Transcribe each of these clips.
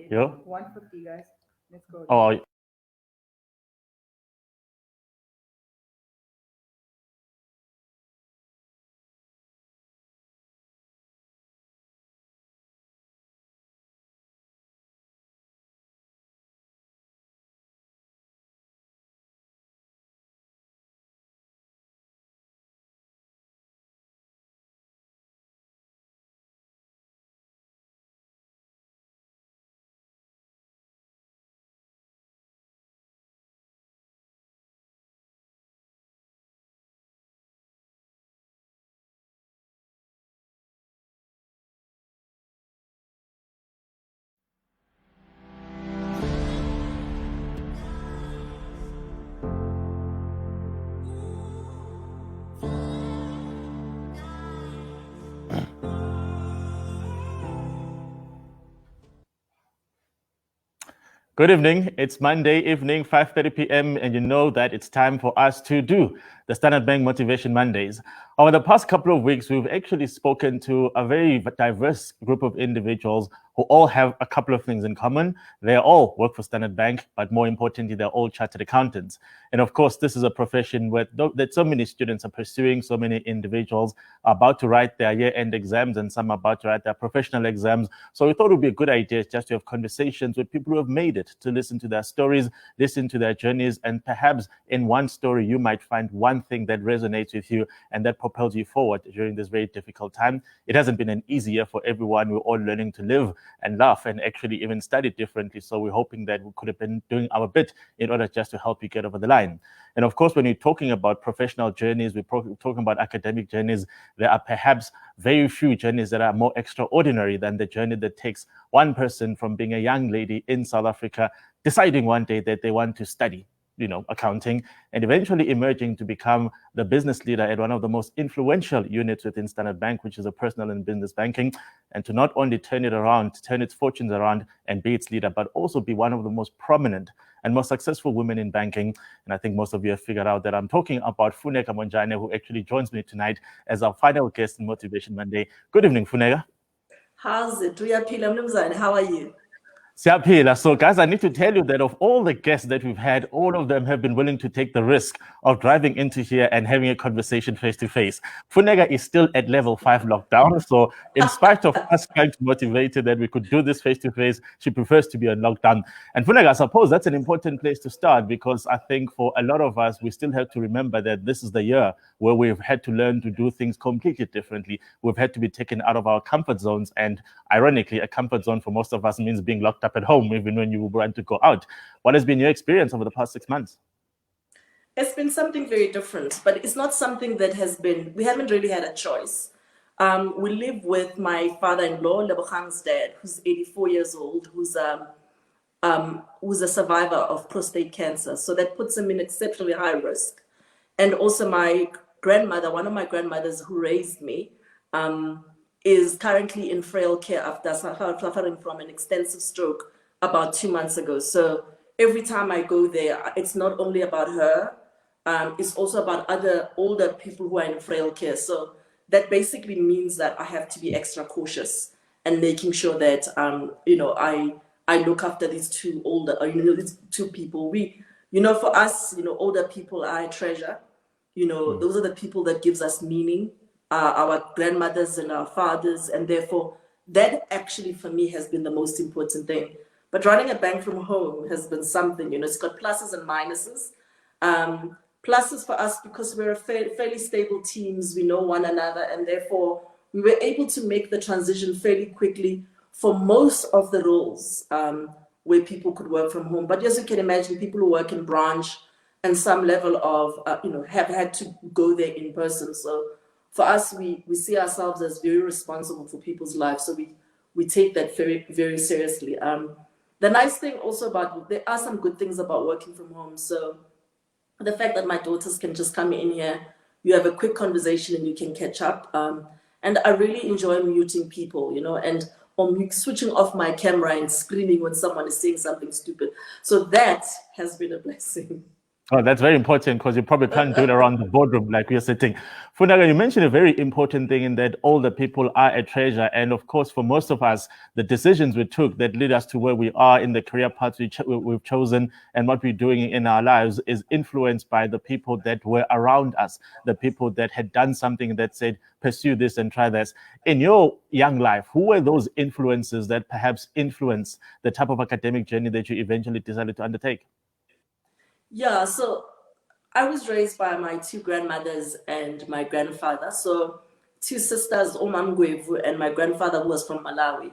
Yeah. 150, guys. Let's go. Oh, good evening. It's Monday evening, 5:30 p.m., and you know that it's time for us to do the Standard Bank Motivation Mondays. Over the past couple of weeks, we've actually spoken to a very diverse group of individuals who all have a couple of things in common. They all work for Standard Bank, but more importantly, they're all chartered accountants. And of course, this is a profession that so many students are pursuing, so many individuals are about to write their year-end exams, and some are about to write their professional exams. So we thought it would be a good idea just to have conversations with people who have made it, to listen to their stories, listen to their journeys, and perhaps in one story, you might find one thing that resonates with you and that propels you forward during this very difficult time. It hasn't been an easy year for everyone. We're all learning to live and laugh and actually even study differently. So we're hoping that we could have been doing our bit in order just to help you get over the line. And of course, when you're talking about professional journeys, we're talking about academic journeys, there are perhaps very few journeys that are more extraordinary than the journey that takes one person from being a young lady in South Africa, deciding one day that they want to study accounting, and eventually emerging to become the business leader at one of the most influential units within Standard Bank, which is a personal and business banking, and to not only turn its fortunes around and be its leader, but also be one of the most prominent and most successful women in banking. And I think most of you have figured out that I'm talking about Funeka Montjane, who actually joins me tonight as our final guest in Motivation Monday. Good evening, Funeka. How's it? How are you? Siyaphila. So, guys, I need to tell you that of all the guests that we've had, all of them have been willing to take the risk of driving into here and having a conversation face to face. Funeka is still at level 5 lockdown. So, in spite of us trying to motivate her that we could do this face to face, she prefers to be on lockdown. And Funeka, I suppose that's an important place to start, because I think for a lot of us, we still have to remember that this is the year where we've had to learn to do things completely differently. We've had to be taken out of our comfort zones. And ironically, a comfort zone for most of us means being locked up at home, even when you want to go out. What has been your experience over the past 6 months? It's been something very different, but it's not something that we haven't really had a choice. We live with my father-in-law, Lebohang's dad, who's 84 years old, who's a survivor of prostate cancer. So that puts him in exceptionally high risk. And also my grandmother, one of my grandmothers who raised me, is currently in frail care after suffering from an extensive stroke about 2 months ago. So every time I go there, it's not only about her, it's also about other older people who are in frail care. So that basically means that I have to be extra cautious and making sure that, I look after these two these two people. For us, older people are a treasure. Those are the people that gives us meaning. Our grandmothers and our fathers, and therefore that actually for me has been the most important thing. But running a bank from home has been something, it's got pluses and minuses. Pluses for us because we're a fairly stable teams, we know one another, and therefore we were able to make the transition fairly quickly for most of the roles where people could work from home. But as you can imagine, people who work in branch and some level of, have had to go there in person. So for us, we see ourselves as very responsible for people's lives. So we take that very, very seriously. The nice thing also there are some good things about working from home. So the fact that my daughters can just come in here, you have a quick conversation and you can catch up. And I really enjoy muting people, or switching off my camera and screaming when someone is saying something stupid. So that has been a blessing. Oh, that's very important because you probably can't do it around the boardroom like we're sitting. Funeka, you mentioned a very important thing in that older people are a treasure. And of course, for most of us, the decisions we took that lead us to where we are in the career paths we've chosen and what we're doing in our lives is influenced by the people that were around us, the people that had done something that said, pursue this and try this. In your young life, who were those influences that perhaps influenced the type of academic journey that you eventually decided to undertake? Yeah, so I was raised by my two grandmothers and my grandfather. So two sisters, Omam Gwevu, and my grandfather who was from Malawi.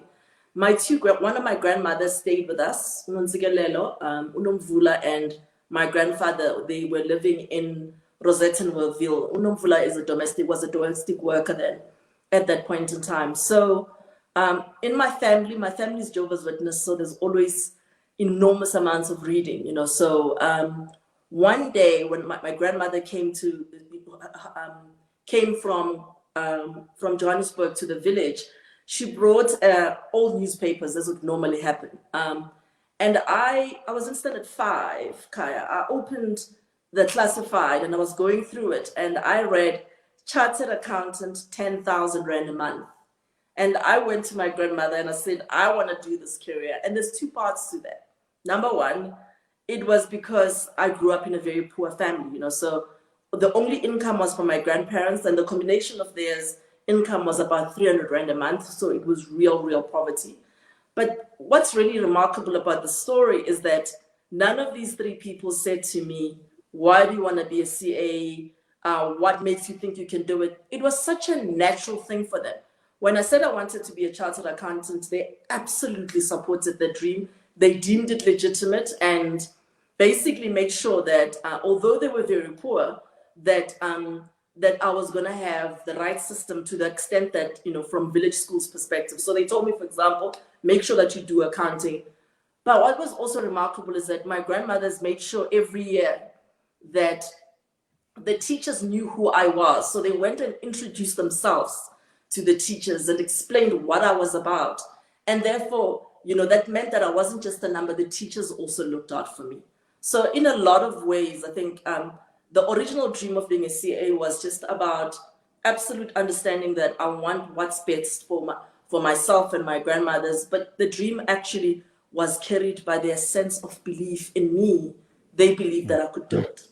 One of my grandmothers stayed with us, Unomvula, and my grandfather. They were living in Rosettenville. Unomvula was a domestic worker then, at that point in time. So, in my family is Jehovah's Witness, so there's always enormous amounts of reading, you know. So, one day when my grandmother came from Johannesburg to the village, she brought old newspapers, as would normally happen. And I was in standard 5, Kaya. I opened the classified and I was going through it, and I read chartered accountant, 10,000 rand a month. And I went to my grandmother and I said, I want to do this career. And there's two parts to that. Number one, it was because I grew up in a very poor family, you know, so the only income was from my grandparents, and the combination of theirs income was about 300 rand a month. So it was real poverty. But what's really remarkable about the story is that none of these three people said to me, why do you want to be a CA? What makes you think you can do it? It was such a natural thing for them. When I said I wanted to be a chartered accountant, they absolutely supported the dream. They deemed it legitimate and basically made sure that although they were very poor, that I was going to have the right system to the extent that, you know, from village schools perspective. So they told me, for example, make sure that you do accounting. But what was also remarkable is that my grandmothers made sure every year that the teachers knew who I was. So they went and introduced themselves to the teachers and explained what I was about. And therefore, you know, that meant that I wasn't just a number, the teachers also looked out for me. So in a lot of ways, I think the original dream of being a CA was just about absolute understanding that I want what's best for myself and my grandmothers. But the dream actually was carried by their sense of belief in me. They believed that I could do it.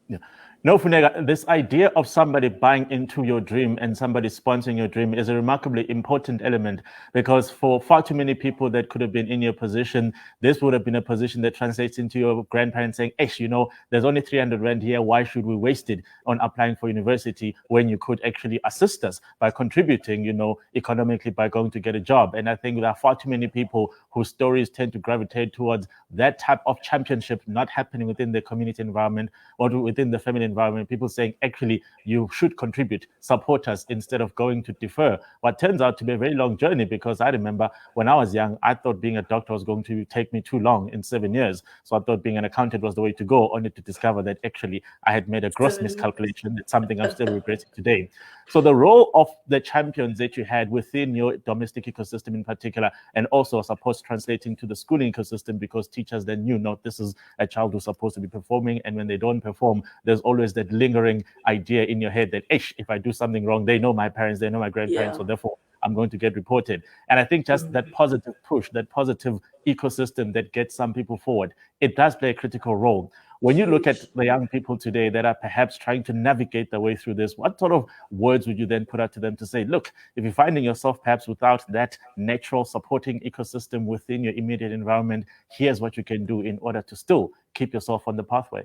Yeah. No, Funeka, this idea of somebody buying into your dream and somebody sponsoring your dream is a remarkably important element, because for far too many people that could have been in your position, this would have been a position that translates into your grandparents saying, "Hey, you know, there's only 300 rand here. Why should we waste it on applying for university when you could actually assist us by contributing, you know, economically by going to get a job?" And I think there are far too many people whose stories tend to gravitate towards that type of championship not happening within the community environment or within the family environment. People saying, actually, you should contribute, support us instead of going to defer. What turns out to be a very long journey, because I remember when I was young, I thought being a doctor was going to take me too long in 7 years. So I thought being an accountant was the way to go, only to discover that actually I had made a gross miscalculation. It's something I'm still regretting today. So the role of the champions that you had within your domestic ecosystem in particular, and also I suppose translating to the schooling ecosystem, because teachers then knew, no, this is a child who's supposed to be performing, and when they don't perform, there's always that lingering idea in your head that, if I do something wrong, they know my parents, they know my grandparents, so therefore I'm going to get reported. And I think just that positive push, that positive ecosystem that gets some people forward, it does play a critical role. When you look at the young people today that are perhaps trying to navigate their way through this, what sort of words would you then put out to them to say, look, if you're finding yourself perhaps without that natural supporting ecosystem within your immediate environment, here's what you can do in order to still keep yourself on the pathway?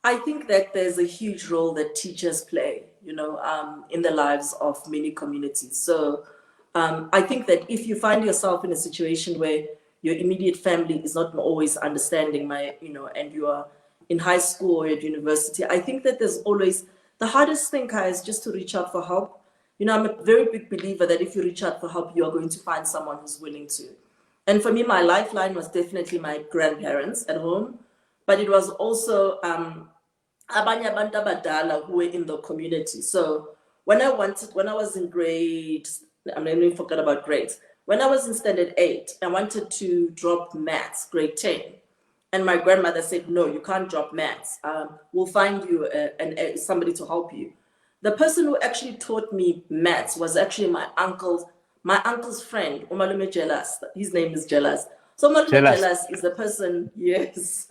I think that there's a huge role that teachers play, you know, in the lives of many communities. So I think that if you find yourself in a situation where your immediate family is not always understanding and you are in high school or at university, I think that there's always, the hardest thing, Kai, is just to reach out for help. You know, I'm a very big believer that if you reach out for help, you are going to find someone who's willing to. And for me, my lifeline was definitely my grandparents at home, but it was also abanye abantu abadala who were in the community. So when I was in grade, I'm not even forget about grades. When I was in standard 8, I wanted to drop maths, grade 10. And my grandmother said, no, you can't drop maths. We'll find you somebody to help you. The person who actually taught me maths was actually my uncle's friend, Umalume Jelas. His name is Jelas. So Umalume Jelas is the person, yes.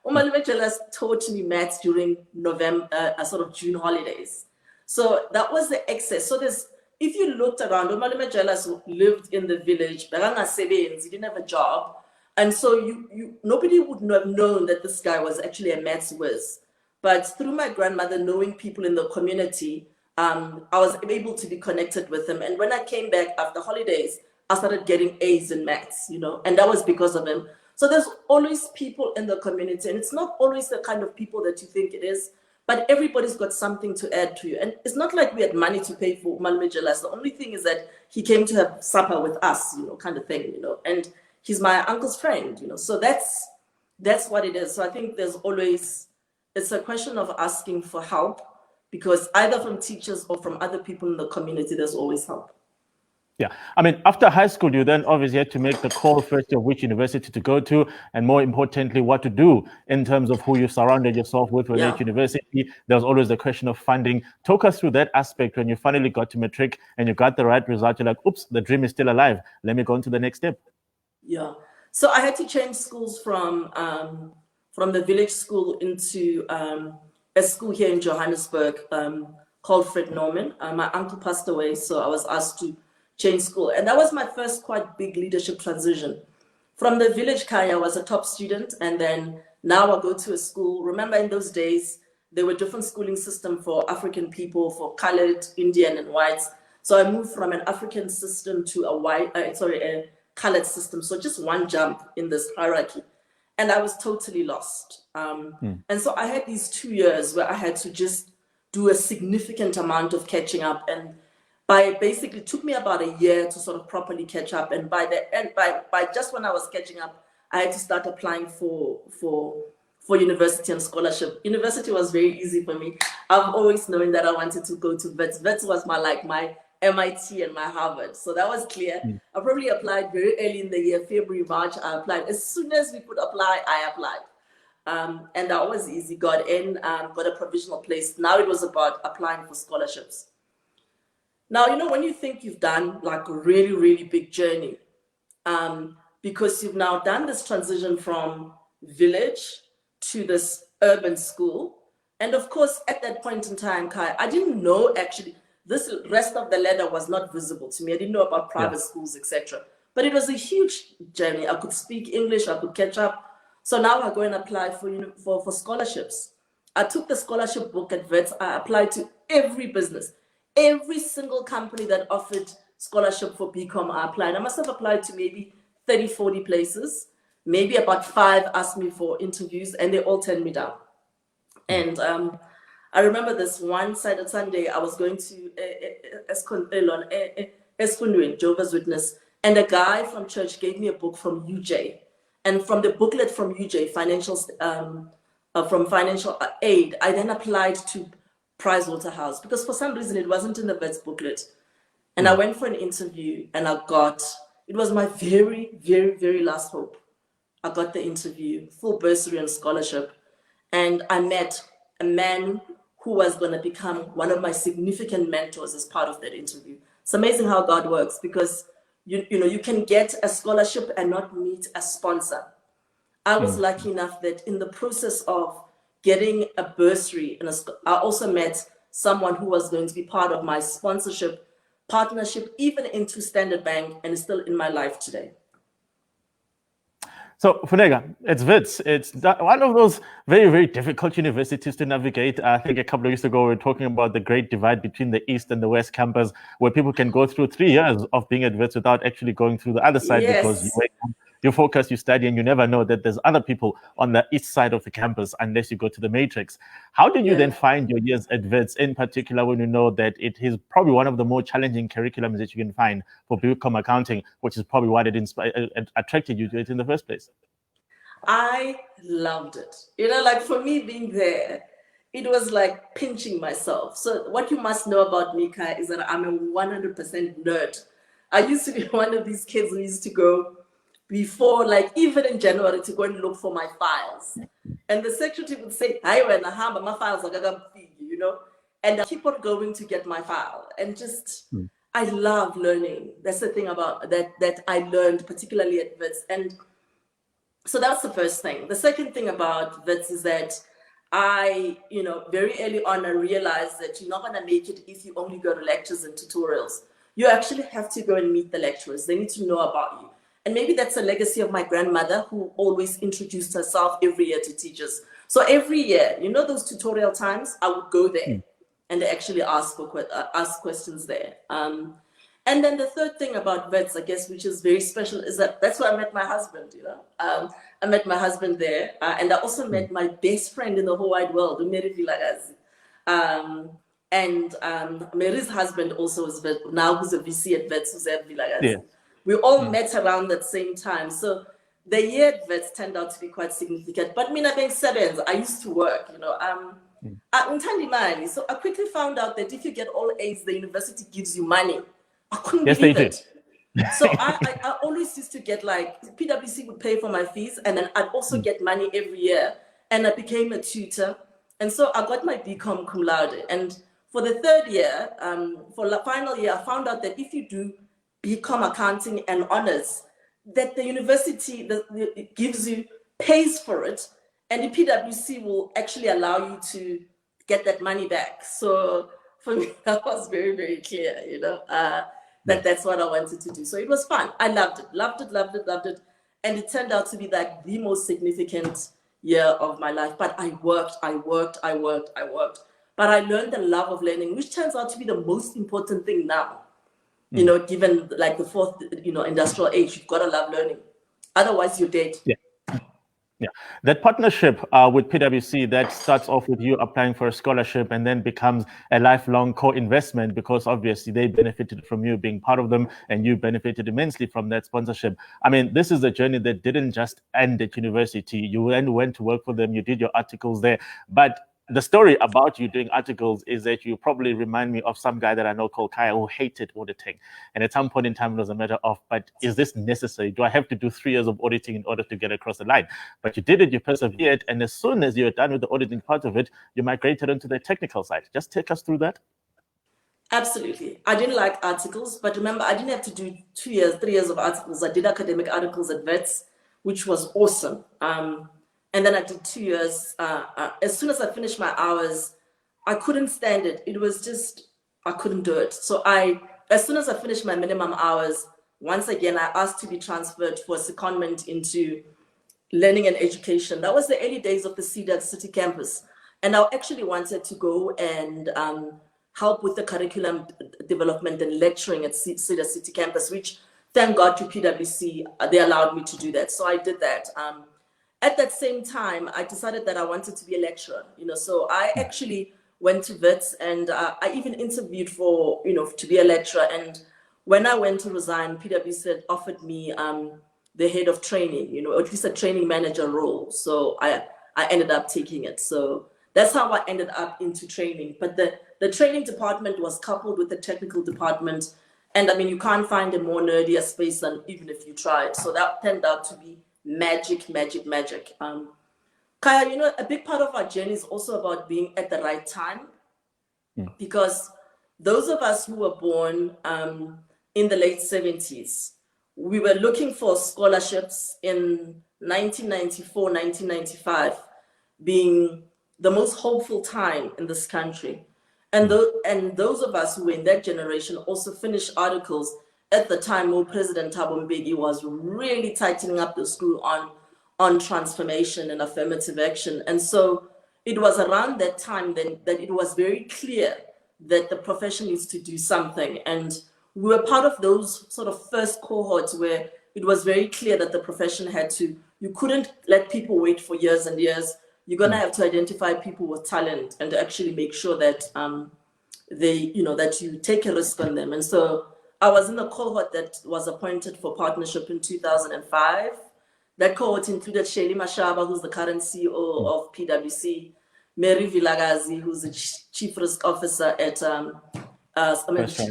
Umalume Jelas taught me maths during sort of June holidays. So that was the excess. So if you looked around, Umalume Jelas lived in the village, he didn't have a job. And so nobody would have known that this guy was actually a maths whiz. But through my grandmother, knowing people in the community, I was able to be connected with him. And when I came back after holidays, I started getting A's in maths, and that was because of him. So there's always people in the community, and it's not always the kind of people that you think it is, but everybody's got something to add to you. And it's not like we had money to pay for Umalume Jelas. The only thing is that he came to have supper with us, kind of thing, and he's my uncle's friend, so that's what it is. So I think it's a question of asking for help, because either from teachers or from other people in the community, there's always help. Yeah, I mean, after high school, you then obviously had to make the call first of which university to go to, and more importantly, what to do in terms of who you surrounded yourself with when at university. There was always the question of funding. Talk us through that aspect when you finally got to matric and you got the right result. You're like, oops, the dream is still alive. Let me go on to the next step. Yeah, so I had to change schools from the village school into a school here in Johannesburg called Fred Norman. My uncle passed away, so I was asked to change school. And that was my first quite big leadership transition. From the village Kaya, I was a top student, and then now I go to a school. Remember, in those days, there were different schooling system for African people, for colored, Indian, and whites. So I moved from an African system to a colored system. So just one jump in this hierarchy. And I was totally lost. And so I had these 2 years where I had to just do a significant amount of catching up. And basically took me about a year to sort of properly catch up. And by the end, by just when I was catching up, I had to start applying for university and scholarship. University was very easy for me. I've always known that I wanted to go to Wits. Wits was my MIT and my Harvard. So that was clear. I probably applied very early in the year, February, March, I applied. As soon as we could apply, I applied. And that was easy. Got in, got a provisional place. Now it was about applying for scholarships. Now, when you think you've done like a really, really big journey, because you've now done this transition from village to this urban school. And of course, at that point in time, Kai, I didn't know actually, this rest of the ladder was not visible to me. I didn't know about private schools, etc. But it was a huge journey. I could speak English, I could catch up. So now I go and apply for scholarships. I took the scholarship book at Wits. I applied to every business. Every single company that offered scholarship for BCom, I applied. I must have applied to maybe 30, 40 places. Maybe about 5 asked me for interviews, and they all turned me down. And I remember this one Sunday, I was going to Eskunduin, Jehovah's Witness, and a guy from church gave me a book from UJ. And from the booklet from UJ, from financial aid, I then applied to Pricewaterhouse, because for some reason it wasn't in the Wits booklet. And I went for an interview, and it was my very, very, very last hope. I got the interview, full bursary and scholarship. And I met a man who was going to become one of my significant mentors as part of that interview. It's amazing how God works, because you can get a scholarship and not meet a sponsor. I was lucky enough that in the process of getting a bursary, and I also met someone who was going to be part of my sponsorship partnership, even into Standard Bank, and is still in my life today. So, Funeka, it's Wits. It's one of those very, very difficult universities to navigate. I think a couple of years ago, we were talking about the great divide between the East and the West campus, where people can go through 3 years of being at Wits without actually going through the other side, because you focus, you study, and you never know that there's other people on the east side of the campus unless you go to the matrix. How did you then find your years at Wits, in particular when you know that it is probably one of the more challenging curriculums that you can find for BCom accounting, which is probably what it attracted you to it in the first place? I loved it. Like for me being there, it was like pinching myself. So what you must know about me, Kai, is that I'm a 100% nerd. I used to be one of these kids who used to go before, like even in January, to go and look for my files. And the secretary would say, "Hi, when my files are gonna be," you know, and I keep on going to get my file. And just, I love learning. That's the thing about that I learned, particularly at Wits. And so that's the first thing. The second thing about Wits is that I, very early on, I realized that you're not going to make it if you only go to lectures and tutorials. You actually have to go and meet the lecturers. They need to know about you. And maybe that's a legacy of my grandmother, who always introduced herself every year to teachers. So every year, those tutorial times, I would go there and actually ask questions there. And then the third thing about Wits, I guess, which is very special, is that's where I met my husband, I met my husband there. And I also met my best friend in the whole wide world, Mary Vilagazi. And Mary's husband also is now who's a VC at Wits, who's at Vilagazi. Yeah. We all met around that same time. So the year at Wits turned out to be quite significant. But Mina being 7, I used to work, So I quickly found out that if you get all A's, the university gives you money. I couldn't believe it. So I always used to get, like, PwC would pay for my fees, and then I'd also get money every year. And I became a tutor. And so I got my BCom cum laude. And for the third year, for the final year, I found out that if you do BCom accounting and honors, that the university pays for it, and the PwC will actually allow you to get that money back. So for me, that was very, very clear, that's what I wanted to do. So it was fun. I loved it. And it turned out to be like the most significant year of my life. But I worked. But I learned the love of learning, which turns out to be the most important thing now. Given like the fourth, industrial age, you've got to love learning. Otherwise, you're dead. Yeah, that partnership with PwC, that starts off with you applying for a scholarship and then becomes a lifelong co-investment, because obviously they benefited from you being part of them and you benefited immensely from that sponsorship. I mean, this is a journey that didn't just end at university. You then went to work for them, you did your articles there. But the story about you doing articles is that you probably remind me of some guy that I know called Kaya, who hated auditing. And at some point in time, it was a matter of, but is this necessary? Do I have to do 3 years of auditing in order to get across the line? But you did it, you persevered. And as soon as you're done with the auditing part of it, you migrated into the technical side. Just take us through that. Absolutely. I didn't like articles, but remember, I didn't have to do 2 years, 3 years of articles. I did academic articles at Wits, which was awesome. And then I did 2 years. As soon as I finished my hours, I couldn't stand it. It was just, I couldn't do it. So as soon as I finished my minimum hours, once again, I asked to be transferred for a secondment into learning and education. That was the early days of the CEDA City Campus. And I actually wanted to go and help with the curriculum development and lecturing at CEDA City Campus, which, thank God to PwC, they allowed me to do that. So I did that. At that same time, I decided that I wanted to be a lecturer, so I actually went to Wits, and I even interviewed for, to be a lecturer. And when I went to resign, PwC had offered me the head of training, or at least a training manager role. So I ended up taking it. So that's how I ended up into training. But the training department was coupled with the technical department. And I mean, you can't find a more nerdier space than even if you tried. So that turned out to be magic. Kaya, a big part of our journey is also about being at the right time, because those of us who were born in the late 70s, we were looking for scholarships in 1994, 1995, being the most hopeful time in this country. And those of us who were in that generation also finished articles at the time where President Thabo Mbeki was really tightening up the screw on transformation and affirmative action. And so it was around that time then that it was very clear that the profession needs to do something. And we were part of those sort of first cohorts where it was very clear that the profession had to, you couldn't let people wait for years and years. You're going to have to identify people with talent and actually make sure that that you take a risk on them. And so I was in the cohort that was appointed for partnership in 2005. That cohort included Shelly Mashaba, who's the current CEO of PwC, Mary Vilagazi, who's the chief risk officer at,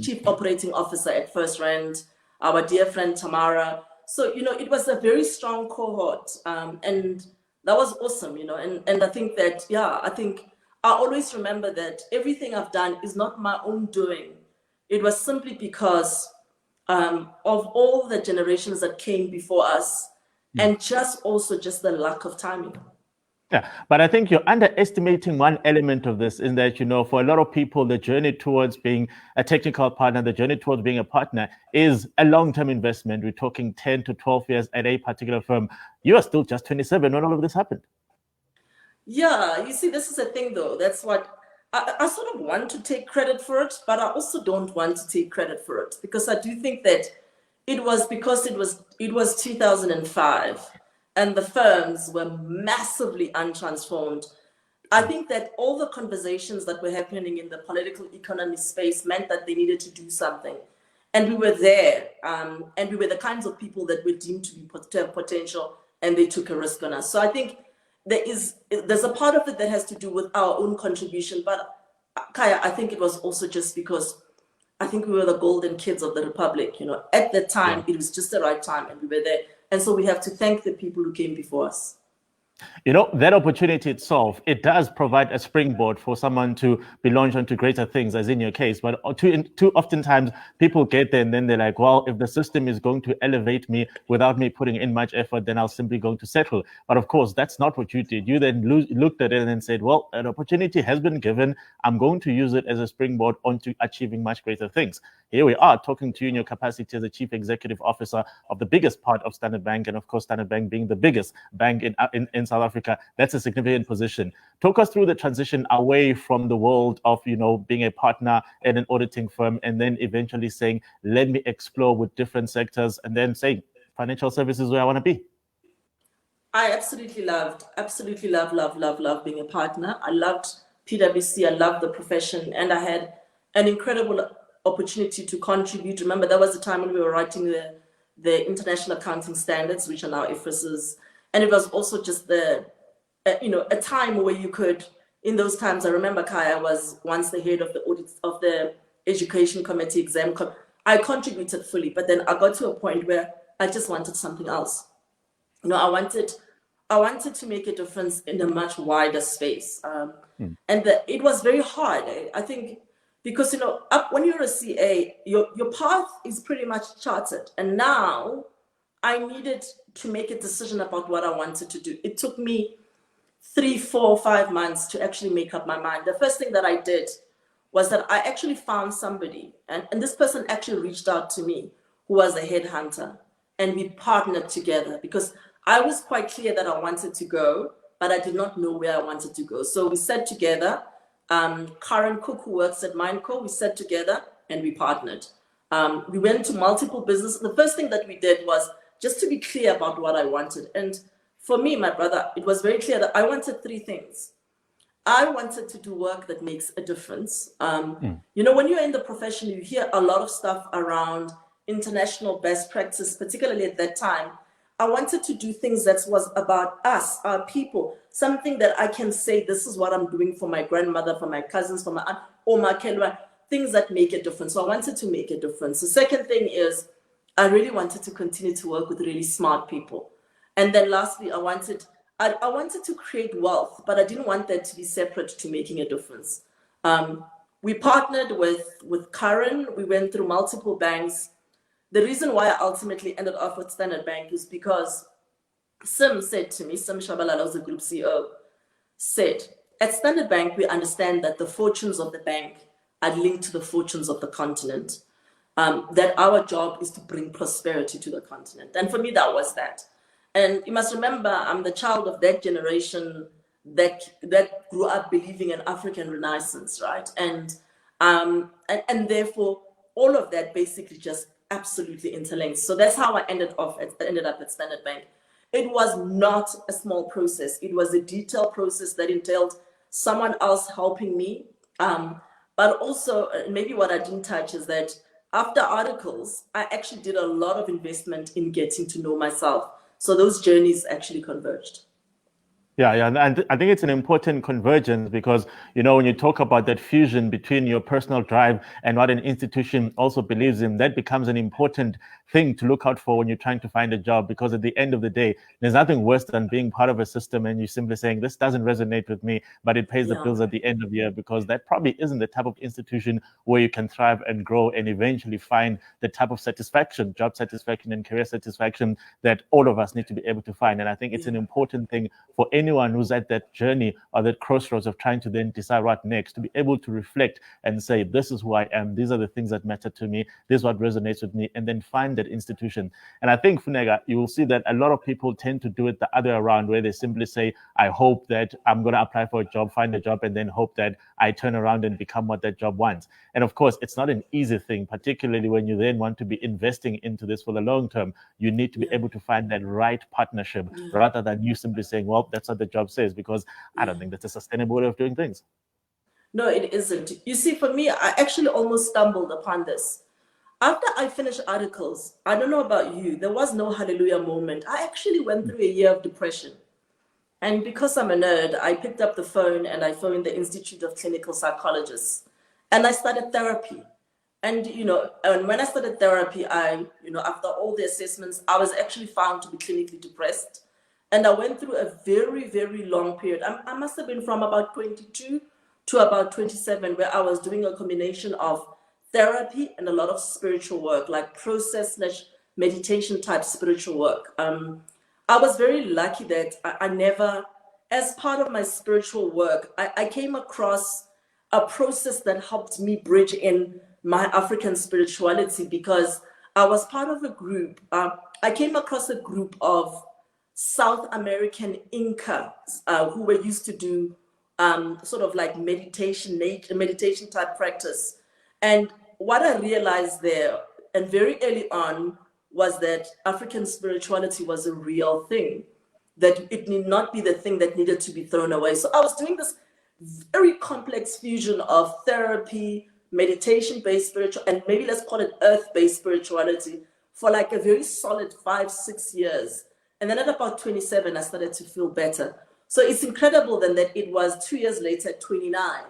chief operating officer at First Rand, our dear friend Tamara, So, it was a very strong cohort, and that was awesome, and I think that, I always remember that everything I've done is not my own doing. It was simply because of all the generations that came before us, and just the luck of timing. Yeah, but I think you're underestimating one element of this in that, for a lot of people, the journey towards being a technical partner, the journey towards being a partner is a long-term investment. We're talking 10 to 12 years at a particular firm. You are still just 27 when all of this happened. Yeah, you see, this is a thing though. That's what I sort of want to take credit for it, but I also don't want to take credit for it, because I do think that it was because it was 2005 and the firms were massively untransformed. I think that all the conversations that were happening in the political economy space meant that they needed to do something. And we were there, and we were the kinds of people that were deemed to have potential, and they took a risk on us. So I think there's a part of it that has to do with our own contribution. But Kaya, I think it was also just because I think we were the golden kids of the Republic. At the time, It was just the right time, and we were there. And so we have to thank the people who came before us. That opportunity itself, it does provide a springboard for someone to be launched onto greater things, as in your case. But too oftentimes people get there and then they're like, well, if the system is going to elevate me without me putting in much effort, then I'll simply going to settle. But of course, that's not what you did. You then looked at it and then said, well, an opportunity has been given. I'm going to use it as a springboard onto achieving much greater things. Here we are talking to you in your capacity as the Chief Executive Officer of the biggest part of Standard Bank, and of course, Standard Bank being the biggest bank in South Africa. That's a significant position. Talk us through the transition away from the world of, being a partner at an auditing firm, and then eventually saying, let me explore with different sectors, and then saying, financial services where I want to be. I absolutely love being a partner. I loved PwC. I loved the profession, and I had an incredible opportunity to contribute. Remember, that was the time when we were writing the international accounting standards, which are now IFRSs. And it was also just a time where you could, in those times, I remember Kaya was once the head of the audit of the education committee exam. I contributed fully, but then I got to a point where I just wanted something else. I wanted to make a difference in a much wider space. And it was very hard, I think, because, when you're a CA, your path is pretty much charted. And now I needed to make a decision about what I wanted to do. It took me 3, 4, 5 months to actually make up my mind. The first thing that I did was that I actually found somebody, and this person actually reached out to me, who was a headhunter, and we partnered together, because I was quite clear that I wanted to go, but I did not know where I wanted to go. So we sat together. Karen Cook, who works at Mindco, we sat together and we partnered. We went to multiple businesses. The first thing that we did was just to be clear about what I wanted. And for me, my brother, it was very clear that I wanted 3 things. I wanted to do work that makes a difference. When you're in the profession, you hear a lot of stuff around international best practice, particularly at that time. I wanted to do things that was about us, our people, something that I can say, this is what I'm doing for my grandmother, for my cousins, for my aunt, or my Kelwa, things that make a difference. So I wanted to make a difference. The second thing is, I really wanted to continue to work with really smart people. And then lastly, I wanted to create wealth, but I didn't want that to be separate to making a difference. We partnered with Karen. We went through multiple banks. The reason why I ultimately ended up with Standard Bank is because Sim said to me, Sim Shabalala, who's the group CEO, said, at Standard Bank, we understand that the fortunes of the bank are linked to the fortunes of the continent, that our job is to bring prosperity to the continent. And for me, that was that. And you must remember, I'm the child of that generation that grew up believing in African Renaissance, right? And therefore, all of that basically just absolutely interlinked. So that's how I ended up at Standard Bank. It was not a small process. It was a detailed process that entailed someone else helping me. But also, maybe what I didn't touch is that after articles, I actually did a lot of investment in getting to know myself. So those journeys actually converged. Yeah, and I think it's an important convergence because, when you talk about that fusion between your personal drive and what an institution also believes in, that becomes an important thing to look out for when you're trying to find a job. Because at the end of the day, there's nothing worse than being part of a system and you simply saying, this doesn't resonate with me, but it pays the Yeah. bills at the end of the year, because that probably isn't the type of institution where you can thrive and grow and eventually find the type of satisfaction, job satisfaction and career satisfaction that all of us need to be able to find. And I think it's an important thing for anyone who's at that journey or that crossroads of trying to then decide what next, to be able to reflect and say, this is who I am, these are the things that matter to me, this is what resonates with me, and then find that institution. And I think, Funeka, you will see that a lot of people tend to do it the other around, where they simply say, I hope that I'm going to apply for a job, find a job, and then hope that I turn around and become what that job wants. And of course, it's not an easy thing, particularly when you then want to be investing into this for the long term. You need to be able to find that right partnership rather than you simply saying, well, that's what the job says, because I don't think that's a sustainable way of doing things. No, it isn't. You see, for me, I actually almost stumbled upon this. After I finished articles, I don't know about you, there was no hallelujah moment. I actually went through a year of depression. And because I'm a nerd, I picked up the phone and I phoned the Institute of Clinical Psychologists. And I started therapy. And, and when I started therapy, after all the assessments, I was actually found to be clinically depressed. And I went through a very, very long period. I must have been from about 22 to about 27, where I was doing a combination of therapy and a lot of spiritual work, like process/meditation type spiritual work. I was very lucky that I never, as part of my spiritual work, I came across a process that helped me bridge in my African spirituality, because I was part of a group. I came across a group of South American Incas who were used to do sort of like meditation type practice. And what I realized there, and very early on, was that African spirituality was a real thing, that it need not be the thing that needed to be thrown away. So I was doing this very complex fusion of therapy, meditation-based spiritual, and maybe let's call it earth-based spirituality, for like a very solid 5-6 years. And then at about 27, I started to feel better. So it's incredible then that it was 2 years later, at 29,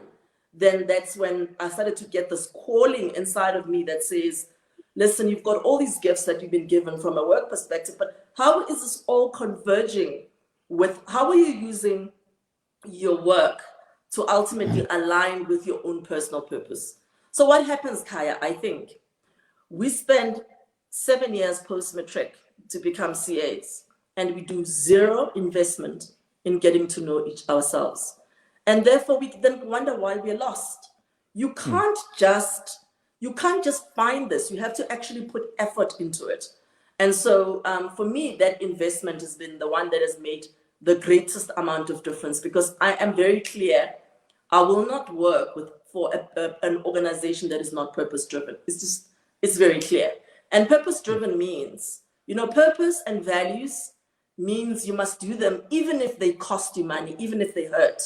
then that's when I started to get this calling inside of me that says, listen, you've got all these gifts that you've been given from a work perspective, but how is this all converging with, how are you using your work to ultimately align with your own personal purpose? So what happens, Kaya, I think, we spend 7 years post-matric to become CAs, and we do zero investment in getting to know ourselves. And therefore, we then wonder why we're lost. You can't just find this. You have to actually put effort into it. And so for me, that investment has been the one that has made the greatest amount of difference, because I am very clear, I will not work for an organization that is not purpose-driven. It's very clear. And purpose-driven means, purpose and values means you must do them even if they cost you money, even if they hurt.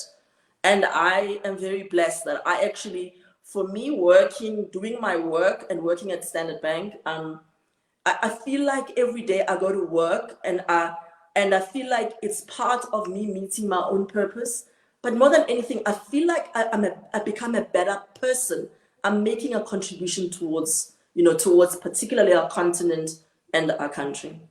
And I am very blessed that I actually, for me, doing my work and working at Standard Bank, I feel like every day I go to work and I feel like it's part of me meeting my own purpose. But more than anything, I feel like I become a better person. I'm making a contribution towards particularly our continent and our country.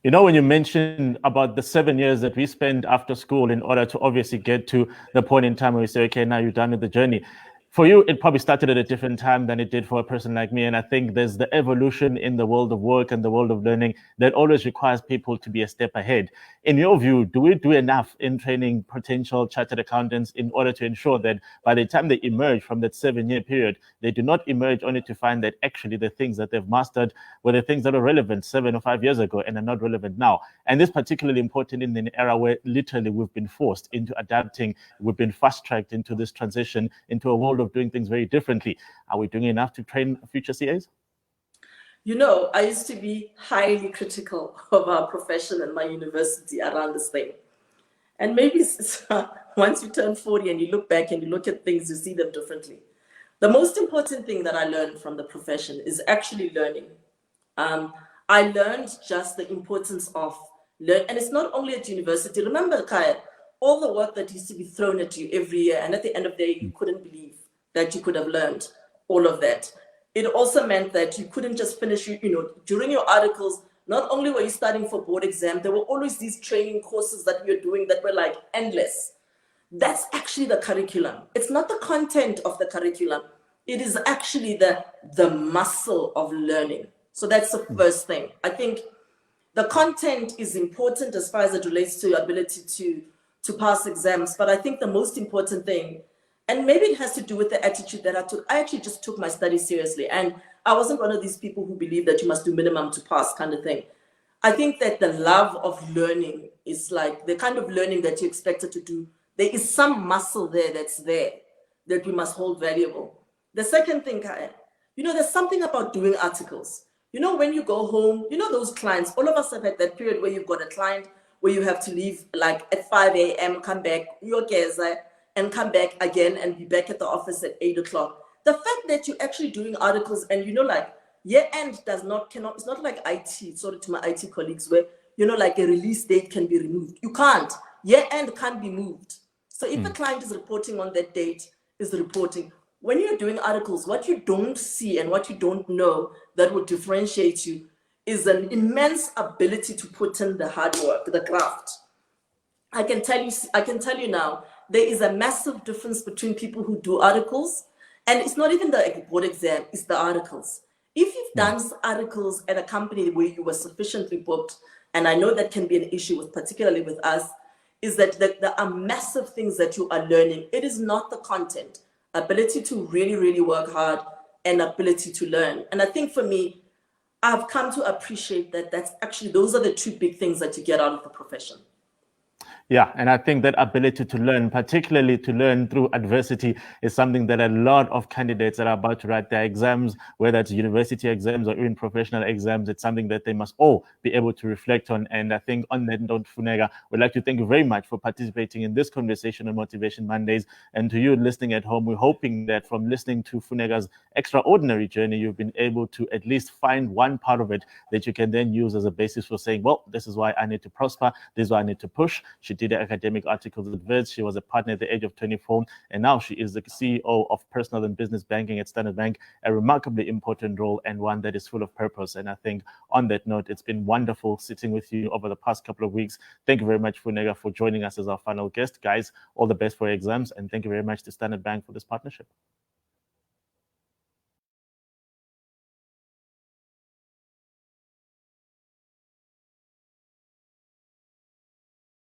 When you mentioned about the 7 years that we spend after school in order to obviously get to the point in time where we say, okay, now you're done with the journey. For you, it probably started at a different time than it did for a person like me. And I think there's the evolution in the world of work and the world of learning that always requires people to be a step ahead. In your view, do we do enough in training potential chartered accountants in order to ensure that by the time they emerge from that 7-year period, they do not emerge only to find that actually the things that they've mastered were the things that are relevant 7 or 5 years ago and are not relevant now? And this is particularly important in an era where literally we've been forced into adapting, we've been fast-tracked into this transition into a world of doing things very differently. Are we doing enough to train future CAs? I used to be highly critical of our profession and my university around this thing. And maybe once you turn 40 and you look back and you look at things, you see them differently. The most important thing that I learned from the profession is actually learning. I learned just the importance of learn. And it's not only at university. Remember, Kaya, all the work that used to be thrown at you every year, and at the end of the day, you couldn't believe that you could have learned all of that. It also meant that you couldn't just finish, during your articles, not only were you studying for board exam, there were always these training courses that we were doing that were like endless. That's actually the curriculum. It's not the content of the curriculum. It is actually the muscle of learning. So that's the first thing. I think the content is important as far as it relates to your ability to pass exams. But I think the most important thing, and maybe it has to do with the attitude that I took. I actually just took my studies seriously. And I wasn't one of these people who believe that you must do minimum to pass kind of thing. I think that the love of learning is like the kind of learning that you're expected to do. There is some muscle there that's there that we must hold valuable. The second thing, there's something about doing articles. When you go home, those clients, all of us have had that period where you've got a client where you have to leave like at 5 a.m., come back, and come back again and be back at the office at 8 o'clock. The fact that you're actually doing articles and year end it's not like IT, sorry to my IT colleagues, where, like a release date can be removed. You can't. Year end can't be moved. So if the client is reporting on that date, is reporting. When you're doing articles, what you don't see and what you don't know that would differentiate you is an immense ability to put in the hard work, the craft. I can tell you now, there is a massive difference between people who do articles, and it's not even the board exam, it's the articles. If you've done articles at a company where you were sufficiently booked, and I know that can be an issue particularly with us, is that there are massive things that you are learning. It is not the content, ability to really, really work hard and ability to learn. And I think for me, I've come to appreciate that those are the two big things that you get out of the profession. Yeah, and I think that ability to learn, particularly to learn through adversity, is something that a lot of candidates that are about to write their exams, whether it's university exams or even professional exams, it's something that they must all be able to reflect on. And I think on that note, Funeka, we'd like to thank you very much for participating in this conversation on Motivation Mondays. And to you listening at home, we're hoping that from listening to Funeka's extraordinary journey, you've been able to at least find one part of it that you can then use as a basis for saying, well, this is why I need to prosper, this is why I need to push. She did academic articles at Wits. She was a partner at the age of 24, and now she is the CEO of personal and business banking at Standard Bank, a remarkably important role and one that is full of purpose. And I think on that note, it's been wonderful sitting with you over the past couple of weeks. Thank you very much, Funeka, for joining us as our final guest. Guys, all the best for your exams, and thank you very much to Standard Bank for this partnership.